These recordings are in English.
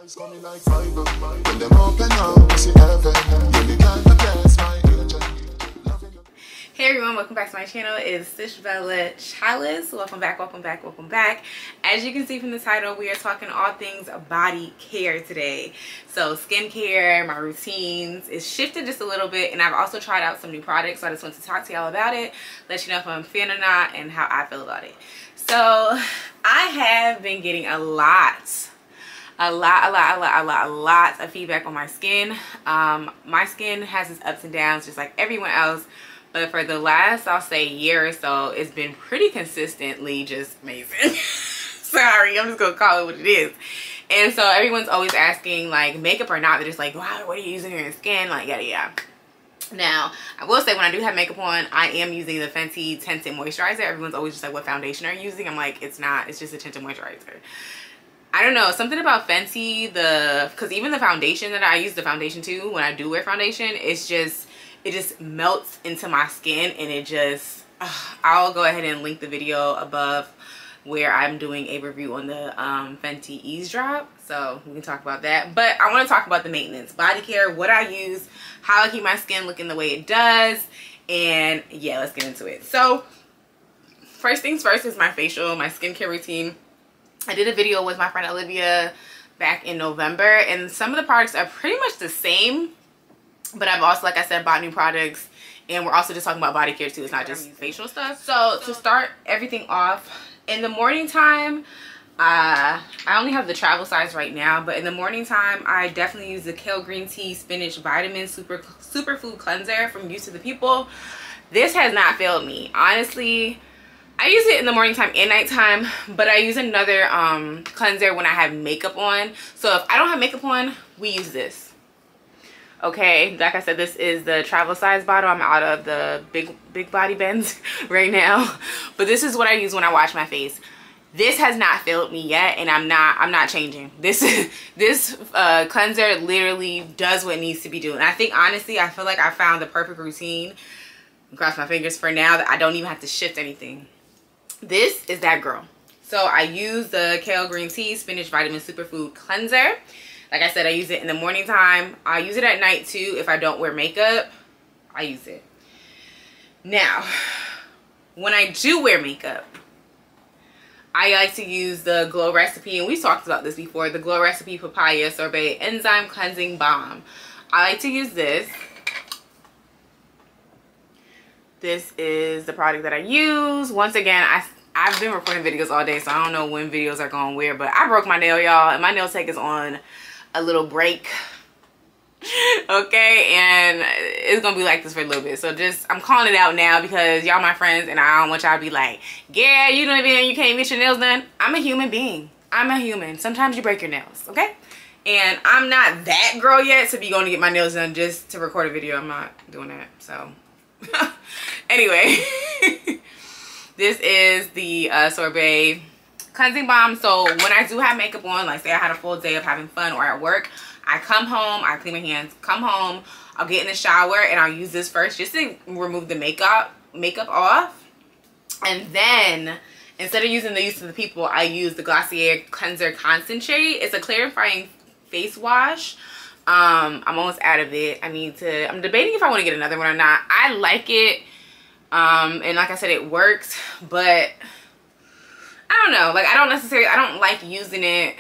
Eyes coming like fiber. When them open up, we see heaven. You the God that bless my agent. Hey everyone, welcome back to my channel. It's Stush Chalice. Welcome back, welcome back, welcome back. As you can see from the title, we are talking all things body care today. So skincare, my routines is shifted just a little bit, and I've also tried out some new products, so I just want to talk to y'all about it, let you know if I'm a fan or not and how I feel about it. So I have been getting a lot of feedback on my skin. My skin has its ups and downs just like everyone else, but for the last, I'll say, year or so, it's been pretty consistently just amazing. Sorry, I'm just gonna call it what it is. And so everyone's always asking, like, makeup or not, they're just like, wow, what are you using on your skin, like, yada yada. Now, I will say, when I do have makeup on, I am using the Fenty Tinted Moisturizer. Everyone's always just like, what foundation are you using? I'm like, it's not, it's just a tinted moisturizer. I don't know, something about Fenty, because even the foundation that I use, the foundation too, when I do wear foundation, it just melts into my skin, and it just, I'll go ahead and link the video above where I'm doing a review on the Fenty Eavesdrop, so we can talk about that. But I want to talk about the maintenance, body care, what I use, how I keep my skin looking the way it does, and yeah, let's get into it. So first things first is my facial, my skincare routine. I did a video with my friend Olivia back in November, and some of the products are pretty much the same, but I've also, like I said, bought new products, and we're also just talking about body care too. It's not just facial stuff. So to start everything off, in the morning time, I only have the travel size right now, but in the morning time, I definitely use the Kale Green Tea Spinach Vitamin Superfood Cleanser from Use to the People. This has not failed me, honestly. I use it in the morning time and nighttime, but I use another cleanser when I have makeup on. So if I don't have makeup on, we use this. Okay, like I said, this is the travel size bottle. I'm out of the big body bends right now, but this is what I use when I wash my face. This has not failed me yet, and I'm not changing. This cleanser literally does what it needs to be doing. I think, honestly, I feel like I found the perfect routine. Cross my fingers for now that I don't even have to shift anything. This is that girl. So I use the Kale Green Tea Spinach Vitamin Superfood Cleanser. Like I said, I use it in the morning time. I use it at night too. If I don't wear makeup, I use it. Now, when I do wear makeup, I like to use the Glow Recipe, and we talked about this before, the Glow Recipe Papaya Sorbet Enzyme Cleansing Balm. I like to use this. This is the product that I use. Once again, I've been recording videos all day, so I don't know when videos are going where, but I broke my nail, y'all, and my nail tech is on a little break. Okay, and it's gonna be like this for a little bit, so just, I'm calling it out now because y'all my friends, and I don't want y'all to be like, yeah, you can't get your nails done. I'm a human being. I'm a human. Sometimes you break your nails, okay? And I'm not that girl yet to be going to get my nails done just to record a video. I'm not doing that, so anyway. This is the sorbet cleansing balm. So when I do have makeup on, like say I had a full day of having fun or at work, I come home, I clean my hands, come home, I'll get in the shower, and I'll use this first just to remove the makeup off. And then instead of using the Use to the People, I use the Glossier Cleanser Concentrate. It's a clarifying face wash. I'm almost out of it. I'm debating if I want to get another one or not. I like it. And like I said, it works, but I don't know, like I don't like using it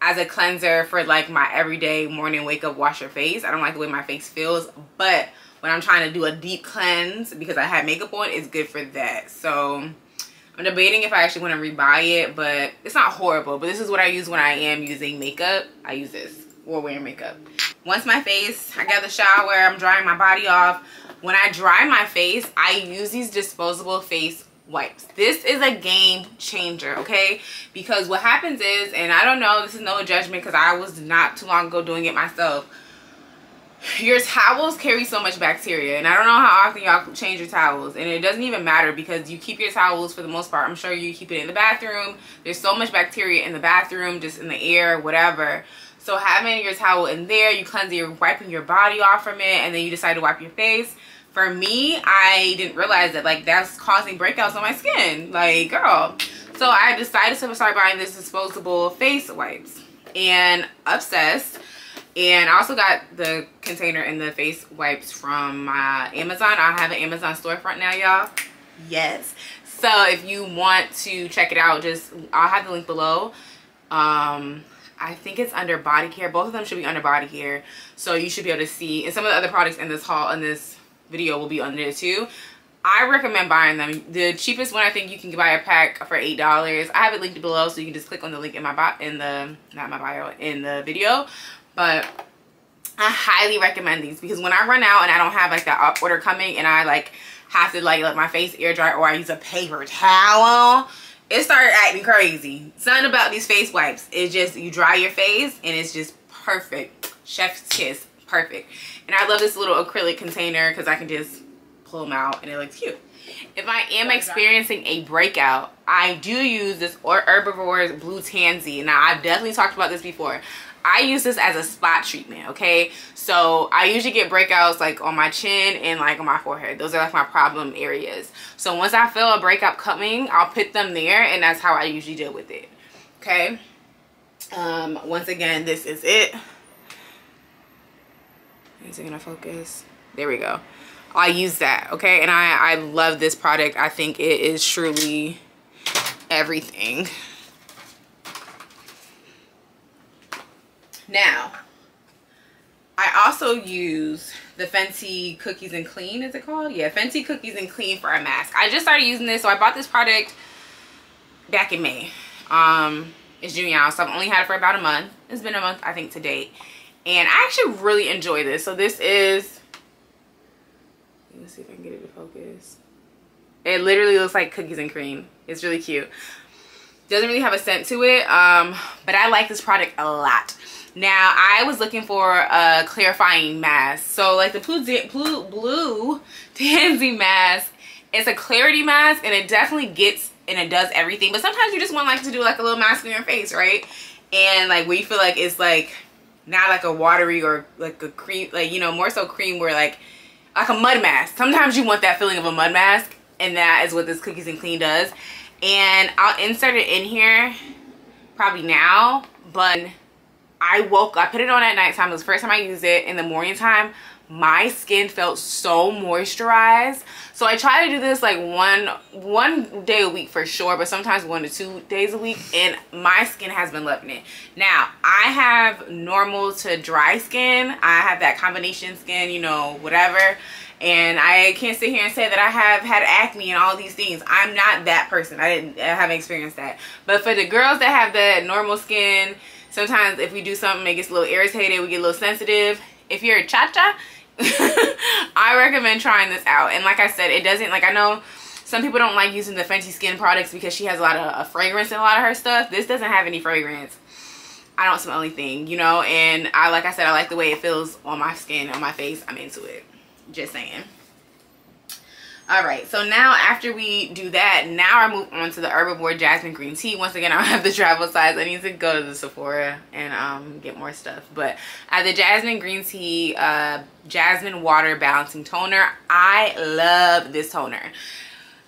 as a cleanser for like my everyday morning wake up wash your face. I don't like the way my face feels, but when I'm trying to do a deep cleanse because I have makeup on, it's good for that. So I'm debating if I actually want to rebuy it, but it's not horrible. But this is what I use when I am using makeup. I use this or wearing makeup. Once my face, I got the shower, I'm drying my body off. When I dry my face, I use these disposable face wipes. This is a game changer, okay? Because what happens is, and I don't know, this is no judgment because I was not too long ago doing it myself. Your towels carry so much bacteria, and I don't know how often y'all change your towels, and it doesn't even matter because you keep your towels for the most part. I'm sure you keep it in the bathroom. There's so much bacteria in the bathroom, just in the air, whatever. So having your towel in there, you cleanse it, you're wiping your body off from it, and then you decide to wipe your face. For me, I didn't realize that like that's causing breakouts on my skin. Like, girl. So I decided to start buying this disposable face wipes. and Obsessed. And I also got the container and the face wipes from my Amazon. I have an Amazon storefront now, y'all. Yes. So if you want to check it out, I'll have the link below. I think it's under body care. Both of them should be under body care. So you should be able to see. And some of the other products in this haul, in this video, will be under there too. I recommend buying them. The cheapest one, I think you can buy a pack for $8. I have it linked below, so you can just click on the link in my bio, in the video. But I highly recommend these, because when I run out and I don't have like that up order coming, and I like have to like let my face air dry, or I use a paper towel, it started acting crazy. Something about these face wipes, it's just, you dry your face and it's just perfect. Chef's kiss, perfect. And I love this little acrylic container because I can just pull them out and it looks cute. If I am experiencing a breakout, I do use this Herbivore's Blue Tansy. Now, I've definitely talked about this before. I use this as a spot treatment, okay? So I usually get breakouts like on my chin and like on my forehead. Those are like my problem areas. So once I feel a breakout coming, I'll put them there, and that's how I usually deal with it, okay? Once again, this is it. Is it gonna focus? There we go. I use that, okay? And I love this product. I think it is truly everything. Now, I also use the Fenty Cookies and Clean, is it called? Yeah, Fenty Cookies and Clean for a mask. I just started using this, so I bought this product back in May. It's June now, so I've only had it for about a month. It's been a month, I think, to date. And I actually really enjoy this. So this is, let's see if I can get it to focus. It literally looks like cookies and cream. It's really cute. Doesn't really have a scent to it, but I like this product a lot. Now, I was looking for a clarifying mask. So, like the Blue Tansy mask, it's a clarity mask, and it definitely gets, and it does everything. But sometimes you just want like to do like a little mask on your face, right? And like where you feel like it's like not like a watery or like a cream, like, you know, more so cream, where like a mud mask. Sometimes you want that feeling of a mud mask, and that is what this Cookies and Clean does. And I'll insert it in here probably now, but I put it on at nighttime. It was the first time I used it. In the morning time, my skin felt so moisturized. So I try to do this like one day a week for sure, but sometimes 1 to 2 days a week, and my skin has been loving it. Now, I have normal to dry skin. I have that combination skin, you know, whatever. And I can't sit here and say that I have had acne and all these things. I'm not that person. I haven't experienced that. But for the girls that have that normal skin, sometimes if we do something, it gets a little irritated, we get a little sensitive. If you're a cha-cha, I recommend trying this out. And like I said, it doesn't, like, I know some people don't like using the Fenty skin products because she has a lot of fragrance in a lot of her stuff. This doesn't have any fragrance. I don't smell anything, you know. And like I said, I like the way it feels on my skin, on my face. I'm into it. Just saying. All right, so now after we do that, now I move on to the Herbivore Jasmine Green Tea. Once again, I don't have the travel size. I need to go to the Sephora and get more stuff. But I have the Jasmine Green Tea Jasmine Water Balancing Toner. I love this toner.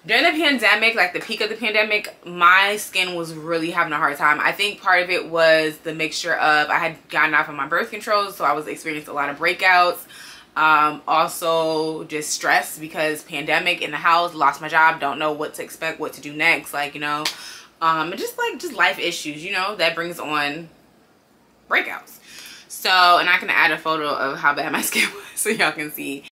During the pandemic, like the peak of the pandemic, my skin was really having a hard time. I think part of it was the mixture of, I had gotten off of my birth control, so I was experiencing a lot of breakouts. Also just stress because pandemic in the house, lost my job, don't know what to expect, what to do next, like, you know, and just life issues, you know, that brings on breakouts. So, and I can add a photo of how bad my skin was so y'all can see.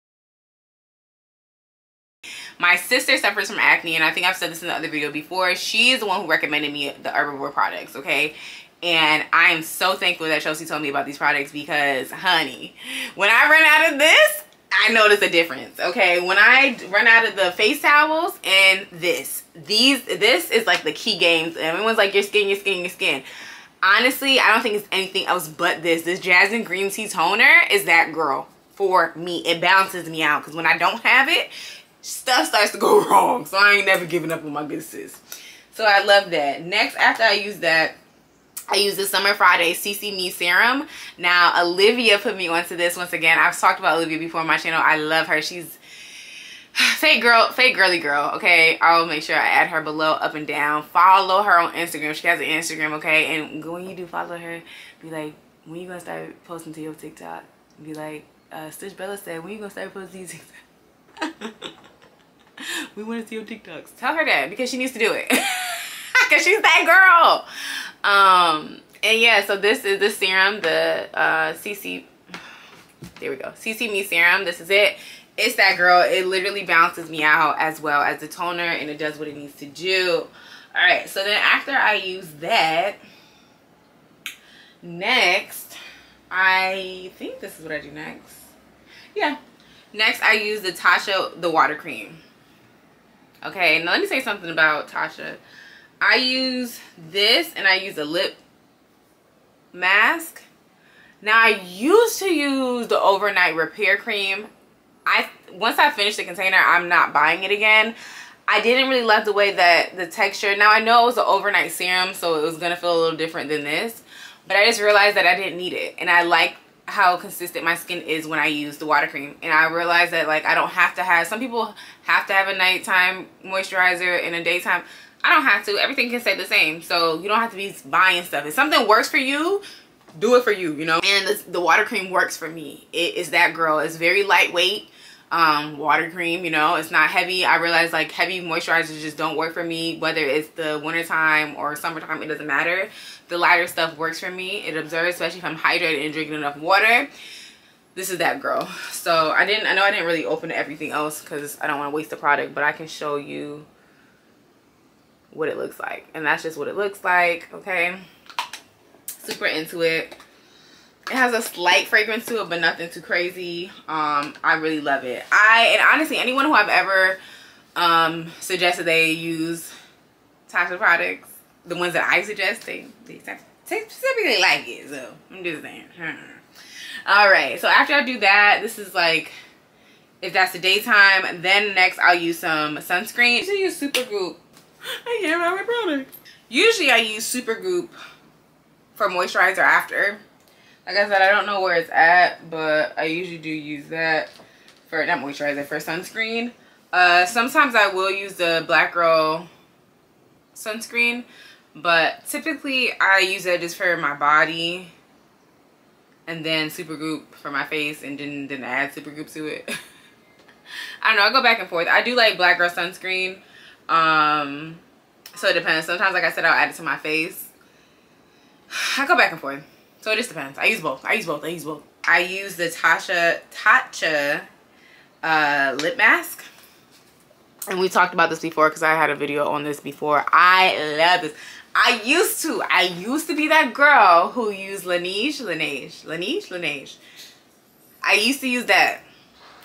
My sister suffers from acne, and I think I've said this in the other video before. She is the one who recommended me the Herbivore products, okay? And I am so thankful that Chelsea told me about these products, because, honey, when I run out of this, I notice a difference, okay? When I run out of the face towels and this is like the key games. Everyone's like, your skin, your skin, your skin. Honestly, I don't think it's anything else but this. This Jasmine Green Tea Toner is that girl for me. It balances me out, because when I don't have it, stuff starts to go wrong. So I ain't never giving up on my good sis. So I love that. Next, after I use that, I use the Summer Friday CC Me Serum. Now, Olivia put me onto this once again. I've talked about Olivia before on my channel. I love her. She's Fake girl, fake girly girl, okay? I'll make sure I add her below, up and down. Follow her on Instagram. She has an Instagram, okay? And when you do follow her, be like, when you gonna start posting to your TikTok? Be like, Stush Bella said, when you gonna start posting to your TikTok? We want to see your TikToks. Tell her that, because she needs to do it. Because she's that girl. And yeah, so this is the serum, the CC, there we go, CC Me Serum. This is it. It's that girl. It literally balances me out as well as the toner, and it does what it needs to do. All right, so then after I use that, next, I think this is what I do next. Yeah. Next, I use the Tasha, the water cream. Okay, now let me say something about Tasha. I use this, and I use a lip mask. Now, I used to use the overnight repair cream. Once I finish the container, I'm not buying it again. I didn't really love the way that the texture. Now, I know it was an overnight serum, so it was going to feel a little different than this. But I just realized that I didn't need it. And I like how consistent my skin is when I use the water cream. And I realized that, like, I don't have to have, some people have to have a nighttime moisturizer and a daytime. I don't have to. Everything can stay the same. So you don't have to be buying stuff. If something works for you, do it for you, you know. And the water cream works for me. It is that girl. It's very lightweight water cream, you know. It's not heavy. I realize, like, heavy moisturizers just don't work for me, whether it's the wintertime or summertime. It doesn't matter. The lighter stuff works for me. It absorbs, especially if I'm hydrated and drinking enough water. This is that girl. So I know I didn't really open everything else because I don't want to waste the product, but I can show you what it looks like. And that's just what it looks like. Okay, super into it. It has a slight fragrance to it, but nothing too crazy. I really love it. And honestly, anyone who I've ever suggested they use Tasha products, the ones that I suggest, they specifically like it. So I'm just saying. All right, so after I do that, this is like, if that's the daytime, then next I'll use some sunscreen. I usually use Supergoop. I can't remember my product. Usually I use Supergoop for moisturizer after. Like I said, I don't know where it's at, but I usually do use that for, not moisturizer, for sunscreen. Sometimes I will use the Black Girl sunscreen, but typically I use it just for my body, and then Supergoop for my face, and then add Supergoop to it. I don't know, I go back and forth. I do like Black Girl sunscreen. So it depends. Sometimes, like I said, I'll add it to my face. I go back and forth. So it just depends. I use both. I use the Tatcha lip mask. And we talked about this before because I had a video on this before. I love this. I used to be that girl who used Laneige. I used to use that.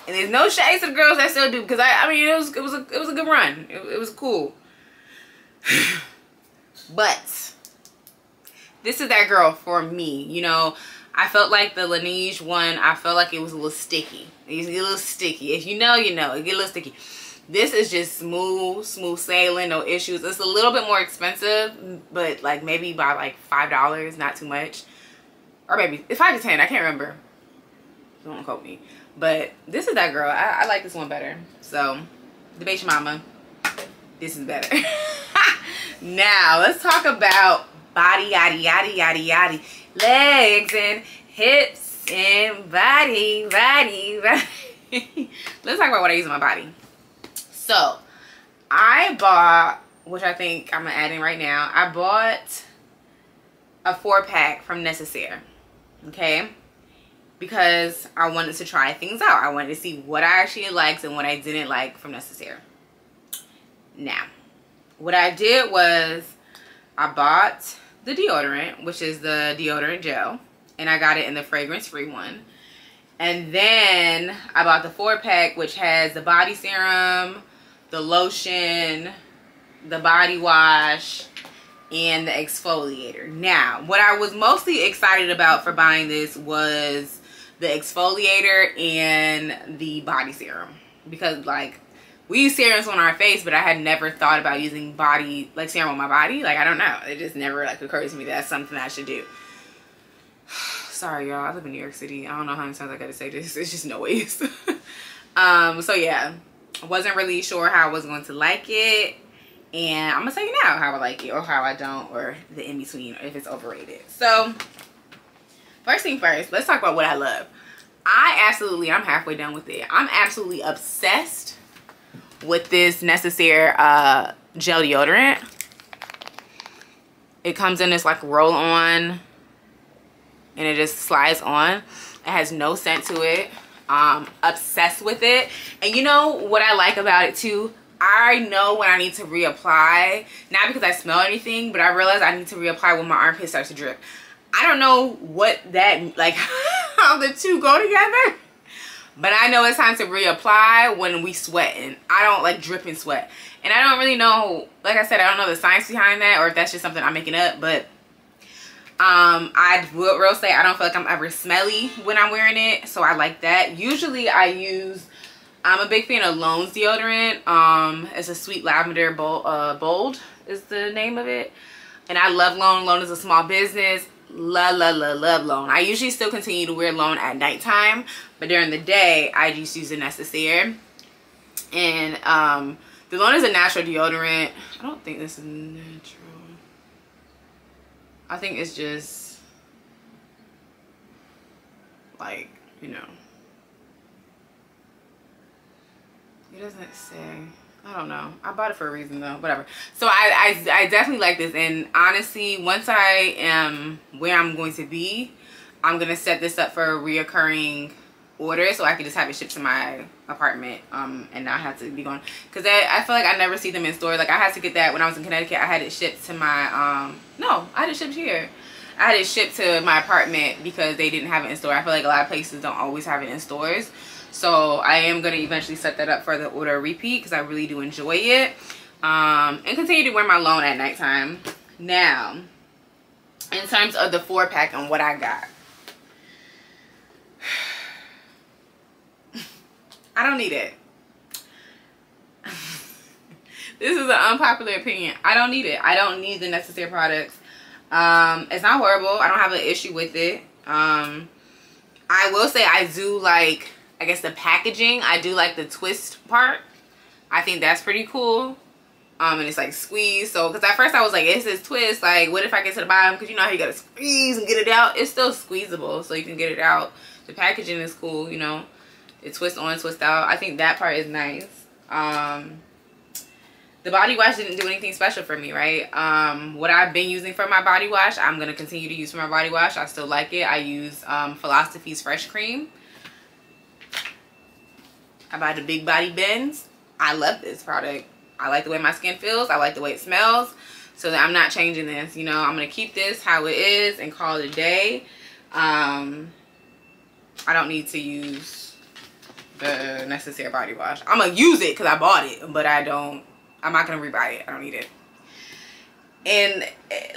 And there's no shade to the girls that still do, because I mean it was a good run. It was cool. But this is that girl for me. You know, I felt like the Laneige one, I felt like it was a little sticky. It get a little sticky. If you know, you know. It get a little sticky. This is just smooth sailing, no issues. It's a little bit more expensive, but like maybe by like $5, not too much. Or maybe it's 5 to 10, I can't remember. Don't quote me. But this is that girl. I like this one better. So, debate your mama. This is better. Now, let's talk about body, yaddy. Legs and hips and body. Let's talk about what I use on my body. So, I bought, which I think I'm adding right now, I bought a 4-pack from Necessaire. Okay? Because I wanted to try things out. I wanted to see what I actually liked and what I didn't like from Necessaire. Now, what I did was I bought the deodorant, which is the deodorant gel, and I got it in the fragrance-free one. And then I bought the 4-pack, which has the body serum, the lotion, the body wash, and the exfoliator. Now, what I was mostly excited about for buying this was the exfoliator and the body serum, because like we use serums on our face, but I had never thought about using body, like serum on my body. Like, I don't know, it just never like occurred to me that that's something I should do. Sorry y'all, I live in New York City. I don't know how many times I gotta say this. It's just noise. So yeah, Wasn't really sure how I was going to like it. And I'm going to tell you now how I like it or how I don't, or the in-between, or if it's overrated. So, first thing first, let's talk about what I love. I'm halfway done with it. I'm absolutely obsessed with this Necessaire gel deodorant. It comes in this like roll on and it just slides on. It has no scent to it. Obsessed with it. And you know what I like about it too? I know when I need to reapply, not because I smell anything, but I realize I need to reapply when my armpit starts to drip. I don't know what that, like, how the two go together, but I know it's time to reapply when we sweating. I don't like dripping sweat. And I don't really know, like I said, I don't know the science behind that, or if that's just something I'm making up, but I will say I don't feel like I'm ever smelly when I'm wearing it, so I like that. Usually I'm a big fan of Lone's deodorant. It's a sweet lavender bold is the name of it. And I love Lone. Lone is a small business. Love Lone. I usually still continue to wear Lone at nighttime, but during the day I just use the Necessaire. And the Lone is a natural deodorant. I don't think this is natural. I think it's just like, you know, it doesn't say. I don't know. I bought it for a reason though. Whatever. So I definitely like this. And honestly, once I am where I'm going to be, I'm going to set this up for a reoccurring order so I can just have it shipped to my apartment and not have to be going. Because I feel like I never see them in store. Like I had to get that when I was in Connecticut. I had it shipped to my, no, I had it shipped here. I had it shipped to my apartment because they didn't have it in store. I feel like a lot of places don't always have it in stores. So I am going to eventually set that up for the order repeat because I really do enjoy it. And continue to wear my Lone at nighttime. Now, in terms of the 4-pack and what I got. I don't need it. This is an unpopular opinion. I don't need it. I don't need the Necessaire products. It's not horrible. I don't have an issue with it. I will say I do like, I guess, the packaging. I do like the twist part. I think that's pretty cool. And it's like squeeze. So, because at first I was like, it says twist. Like, what if I get to the bottom? Because you know how you got to squeeze and get it out. It's still squeezable, so you can get it out. The packaging is cool, you know. It twists on, twist out. I think that part is nice. The body wash didn't do anything special for me, right? What I've been using for my body wash, I'm going to continue to use for my body wash. I still like it. I use Philosophy's Fresh Cream. I buy the Big Body Bends. I love this product. I like the way my skin feels. I like the way it smells. So that I'm not changing this. You know, I'm going to keep this how it is and call it a day. I don't need to use the Necessaire body wash. I'm going to use it because I bought it. But I'm not going to rebuy it. I don't need it. And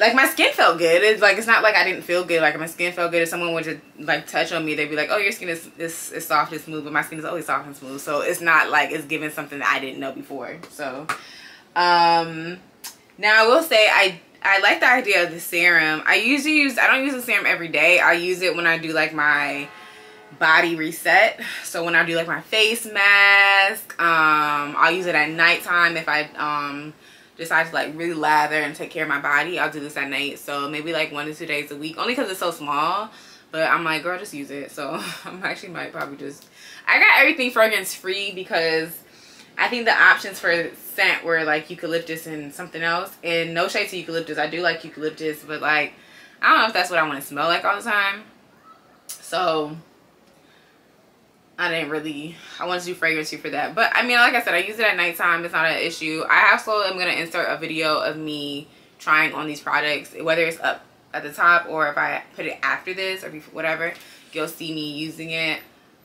like my skin felt good. It's like, it's not like I didn't feel good. Like my skin felt good. If someone would just like touch on me, they'd be like, oh, your skin is soft and smooth. But my skin is always soft and smooth. So it's not like it's giving something that I didn't know before. So now I will say I like the idea of the serum. I don't use the serum every day. I use it when I do like my body reset. So when I do like my face mask, I'll use it at nighttime if I decide to like really lather and take care of my body. I'll do this at night. So maybe like 1 to 2 days a week, only because it's so small. But I'm like, girl, just use it. So I'm actually might probably just, I got everything fragrance free because I think the options for scent were like eucalyptus and something else. And no shade to eucalyptus, I do like eucalyptus, but like I don't know if that's what I want to smell like all the time. So I wanted to do fragrance free for that. But I mean, like I said, I use it at nighttime. It's not an issue. I also am going to insert a video of me trying on these products, whether it's up at the top or if I put it after this or before, whatever. You'll see me using it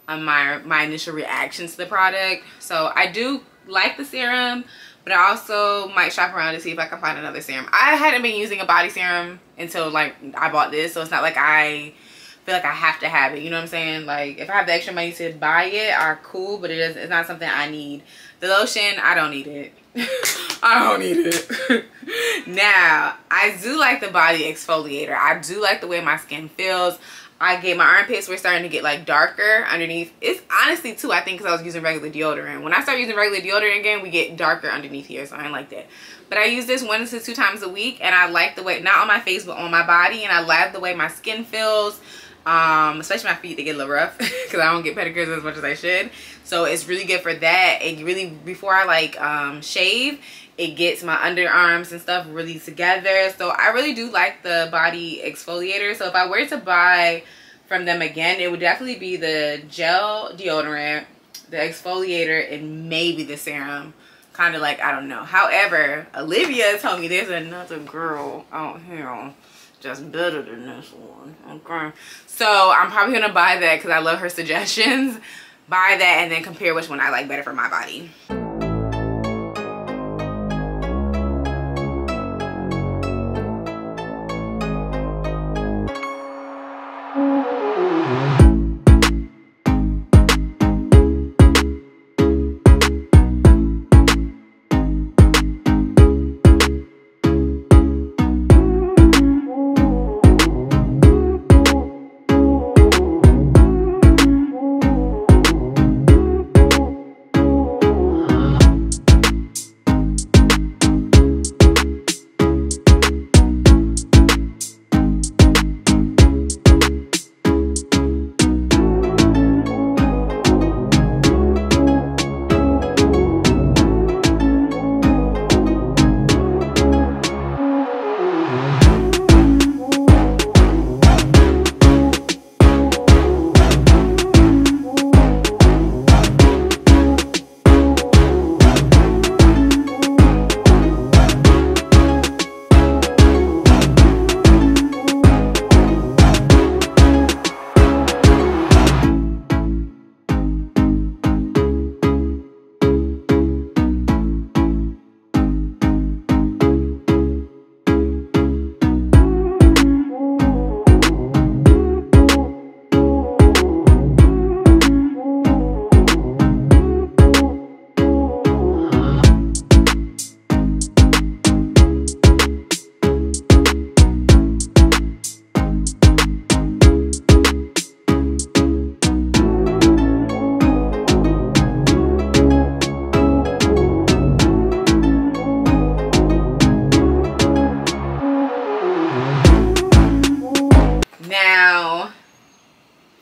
on my initial reactions to the product. So I do like the serum, but I also might shop around to see if I can find another serum. I hadn't been using a body serum until like I bought this, so it's not like I feel like I have to have it, you know what I'm saying? Like if I have the extra money to buy it, cool, but it's not something I need. The lotion, I don't need it. I don't need it. Now, I do like the body exfoliator. I do like the way my skin feels. I get my armpits were starting to get like darker underneath. It's honestly too, I think, because I was using regular deodorant. When I start using regular deodorant again, we get darker underneath here, so I ain't like that. But I use this 1 to 2 times a week, and I like the way, not on my face, but on my body, and I like the way my skin feels. Especially my feet, they get a little rough because I don't get pedicures as much as I should. So it's really good for that. It really, before I like shave, it gets my underarms and stuff really together. So I really do like the body exfoliator. So if I were to buy from them again, it would definitely be the gel deodorant, the exfoliator, and maybe the serum. Kind of like, I don't know. However, Olivia told me there's another girl out here just better than this one. Okay, so I'm probably gonna buy that because I love her suggestions. Buy that and then compare which one I like better for my body.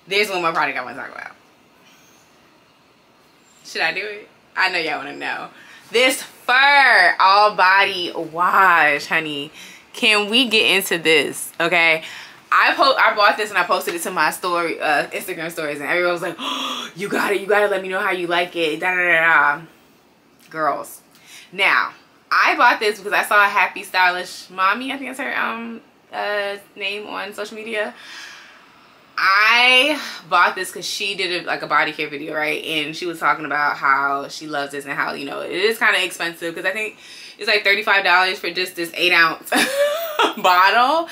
There's one more product I want to talk about. Should I do it? I know y'all want to know. This fur all body wash, honey. Can we get into this? Okay. I bought this and I posted it to my story, Instagram stories, and everyone was like, oh, you got it. You got to let me know how you like it. Da, da, da, da. Girls. Now, I bought this because I saw a Happy Stylish Mommy, I think that's her name on social media. I bought this because she did like a body care video, right? And she was talking about how she loves this and how, you know, it is kind of expensive because I think it's like $35 for just this 8-ounce bottle.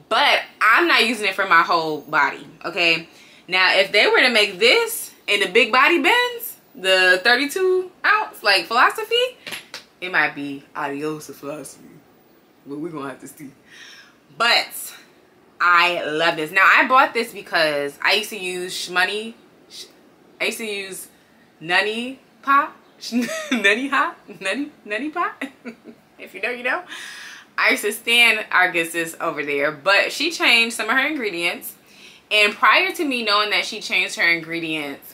But I'm not using it for my whole body, okay? Now, if they were to make this in the big body bins, the 32-ounce, like, philosophy, it might be adios to philosophy. But we're going to have to see. But I love this. Now, I bought this because I used to use Nunny Pot. Nunny Pot. If you know, you know. I used to stand Argus's over there, but she changed some of her ingredients. And prior to me knowing that she changed her ingredients,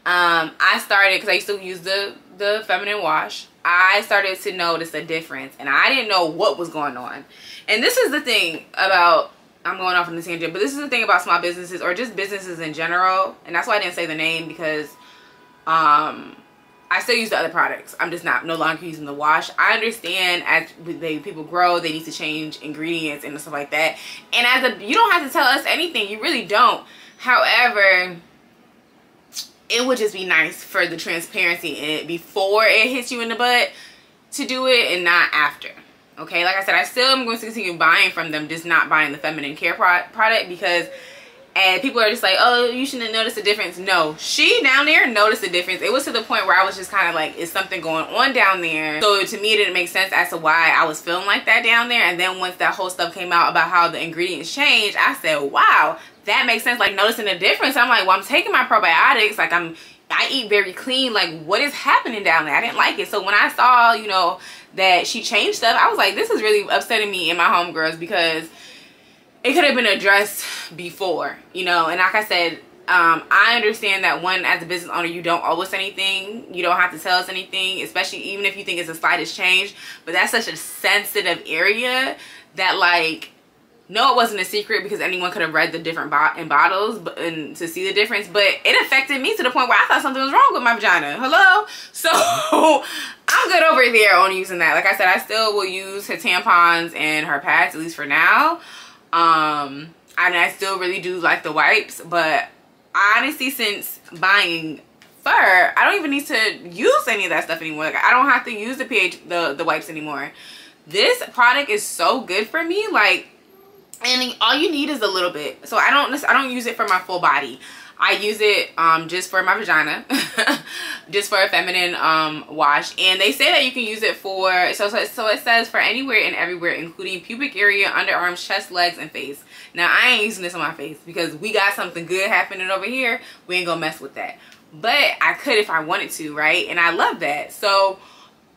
I started, because I used to use the feminine wash, I started to notice a difference, and I didn't know what was going on. And this is the thing about, I'm going off on the tangent, but this is the thing about small businesses or just businesses in general, and that's why I didn't say the name, because I still use the other products. I'm just no longer using the wash. I understand as people grow, they need to change ingredients and stuff like that. And you don't have to tell us anything. You really don't. However, it would just be nice for the transparency in it before it hits you in the butt to do it and not after. Okay, like I said, I still am going to continue buying from them, just not buying the feminine care product, because And people are just like, oh, you shouldn't notice a difference. No, she down there noticed a difference. It was to the point where I was just kind of like, is something going on down there? So to me, it didn't make sense as to why I was feeling like that down there. And then once that whole stuff came out about how the ingredients changed, I said, wow, that makes sense. Like noticing the difference. I'm like, well, I'm taking my probiotics. Like I eat very clean. Like what is happening down there? I didn't like it. So when I saw, you know, that she changed stuff, I was like, this is really upsetting me and my homegirls, because it could have been addressed before, you know. And like I said, I understand that one, as a business owner, you don't owe us anything. You don't have to tell us anything, especially even if you think it's the slightest change. But that's such a sensitive area that, like, no, it wasn't a secret, because anyone could have read the different in bottles and to see the difference. But it affected me to the point where I thought something was wrong with my vagina. Hello? So I'm good over there on using that. Like I said, I still will use her tampons and her pads, at least for now. And I still really do like the wipes, but honestly, since buying fur, I don't even need to use any of that stuff anymore. Like, I don't have to use the wipes anymore. This product is so good for me. Like, and all you need is a little bit. So I don't use it for my full body. I use it just for my vagina, just for a feminine wash. And they say that you can use it for, so it says for anywhere and everywhere, including pubic area, underarms, chest, legs, and face. Now, I ain't using this on my face because we got something good happening over here. We ain't gonna mess with that. But I could if I wanted to, right? And I love that. So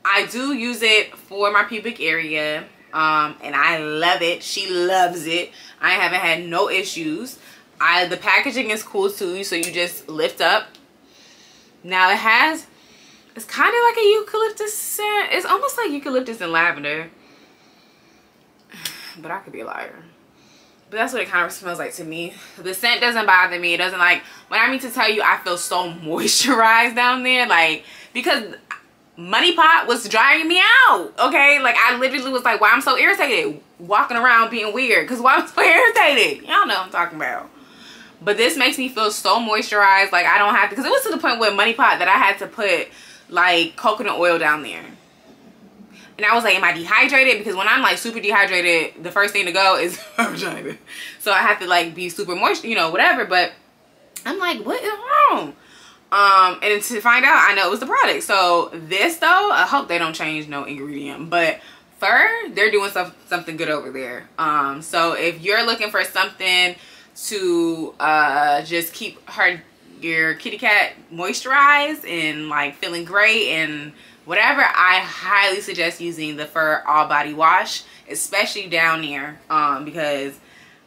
I do use it for my pubic area, and I love it. She loves it. I haven't had no issues. The packaging is cool too, so you just lift up. Now it's kind of like a eucalyptus scent. It's almost like eucalyptus and lavender, but I could be a liar. But that's what it kind of smells like to me. The scent doesn't bother me. It doesn't, like, when I mean to tell you, I feel so moisturized down there, like, because Money Pot was drying me out, okay? Like, I literally was like, why I'm so irritated walking around being weird, because why I'm so irritated. Y'all know what I'm talking about. But this makes me feel so moisturized. Like, I don't have to, because it was to the point with Money Pot that I had to put, like, coconut oil down there. And I was like, am I dehydrated? Because when I'm, like, super dehydrated, the first thing to go is my vagina. So I have to, like, be super moist, you know, whatever. But I'm like, what is wrong? And to find out, I know it was the product. So this, though, I hope they don't change no ingredient. But fur, they're doing something good over there. So if you're looking for something to just keep your kitty cat moisturized and like feeling great and whatever, I highly suggest using the Fur All Body Wash, especially down there, because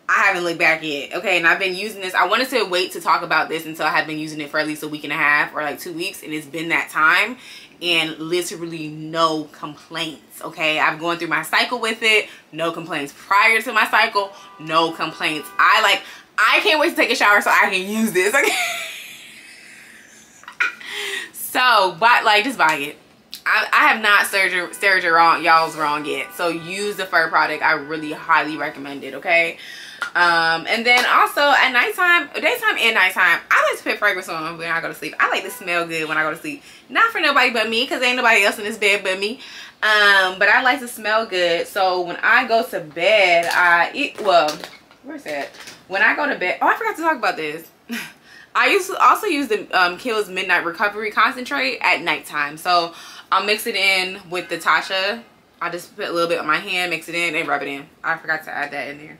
I haven't looked back yet. Okay, and I've been using this. I wanted to wait to talk about this until I had been using it for at least a week and a half or like 2 weeks, and it's been that time, and literally no complaints. Okay, I've gone through my cycle with it, no complaints. Prior to my cycle, no complaints. I can't wait to take a shower so I can use this. Okay. So, but like, just buy it. I have not steered y'all's wrong yet. So use the fur product. I really highly recommend it, okay? And then also at nighttime, daytime and nighttime, I like to put fragrance on when I go to sleep. I like to smell good when I go to sleep. Not for nobody but me, because ain't nobody else in this bed but me. But I like to smell good. So when I go to bed, where's that? When I go to bed, oh, I forgot to talk about this. I also use the Kiehl's Midnight Recovery Concentrate at nighttime. So I'll mix it in with the Tasha. I'll just put a little bit on my hand, mix it in, and rub it in. I forgot to add that in there,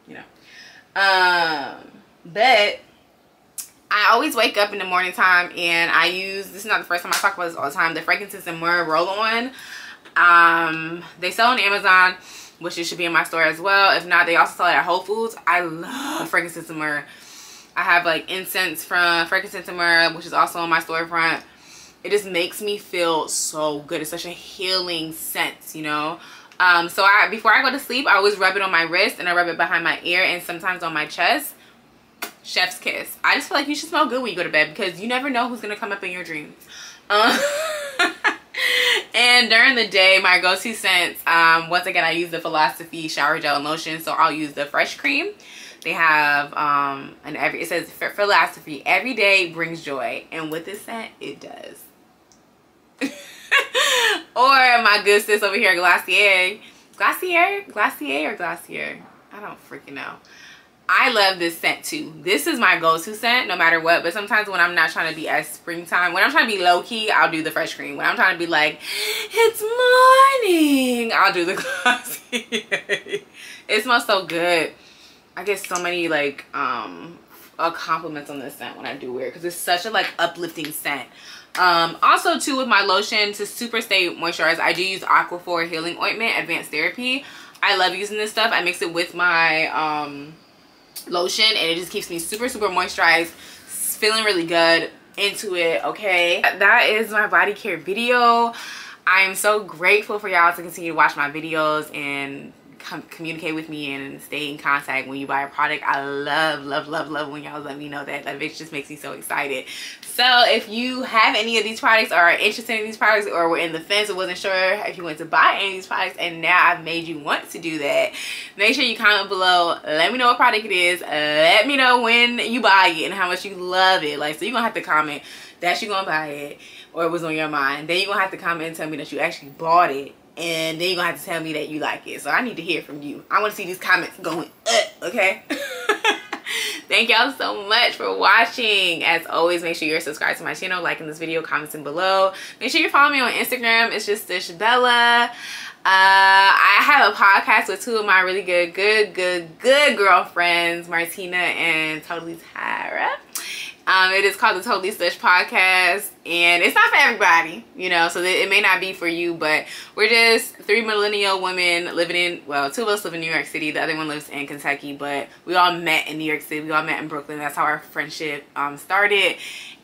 you know. But I always wake up in the morning time and I use, this is not the first time I talk about this all the time, the Frankincense and Myrrh Roll-On. They sell on Amazon, which it should be in my store as well. If not, they also sell it at Whole Foods. I love Frankincense and Myrrh. I have like incense from Frankincense and Myrrh, which is also on my storefront. It just makes me feel so good. It's such a healing scent, you know. So before I go to sleep, I always rub it on my wrist, and I rub it behind my ear and sometimes on my chest. Chef's kiss. I just feel like you should smell good when you go to bed, because you never know who's gonna come up in your dreams. And during the day, my go-to scents, once again, I use the Philosophy shower gel and lotion. So I'll use the Fresh Cream. They have it says Philosophy, every day brings joy, and with this scent, it does. Or my good sis over here, Glossier. I don't freaking know. I love this scent too. This is my go-to scent no matter what, but sometimes when I'm not trying to be as springtime, when I'm trying to be low-key, I'll do the fresh cream. When I'm trying to be like, it's morning, I'll do the glossy. It smells so good. I get so many like compliments on this scent when I do wear it because it's such a like uplifting scent. Also too, with my lotion to super stay moisturized, I do use Aquaphor Healing Ointment Advanced Therapy. I love using this stuff. I mix it with my lotion and it just keeps me super moisturized, feeling really good, into it. Okay, that is my body care video. I am so grateful for y'all to continue to watch my videos and communicate with me and stay in contact when you buy a product. I love when y'all let me know that. That just makes me so excited. So if you have any of these products or are interested in these products or were in the fence or wasn't sure if you want to buy any of these products and now I've made you want to do that, make sure you comment below. Let me know what product it is. Let me know when you buy it and how much you love it. Like, so you're gonna have to comment that you're gonna buy it or it was on your mind. Then you're gonna have to comment and tell me that you actually bought it. And then you're gonna have to tell me that you like it. So I need to hear from you. I want to see these comments going up, okay? Thank y'all so much for watching. As always, make sure you're subscribed to my channel, liking this video, commenting below. Make sure you follow me on Instagram. It's just Stush Bella. I have a podcast with two of my really good girlfriends, Martina and Totally Tyra. It is called the Totally Stush Podcast, and it's not for everybody, you know, so it may not be for you, but we're just three millennial women living in, well, two of us live in New York City, the other one lives in Kentucky, but we all met in New York City, we all met in Brooklyn. That's how our friendship started,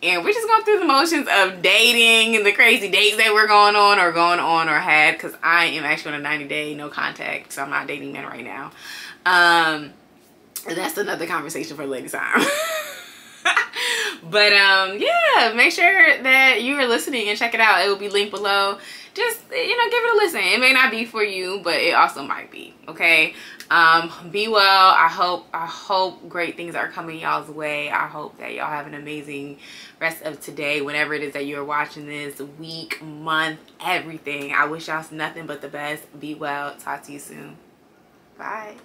and we're just going through the motions of dating and the crazy dates that we're going on or had, because I am actually on a 90-day no contact, so I'm not dating men right now. That's another conversation for later time. But yeah, make sure that you are listening and check it out. It will be linked below. Just, you know, give it a listen. It may not be for you, but it also might be. Okay, be well. I hope great things are coming y'all's way. I hope that y'all have an amazing rest of today, whenever it is that you're watching this, week, month, everything. I wish y'all nothing but the best. Be well. Talk to you soon. Bye.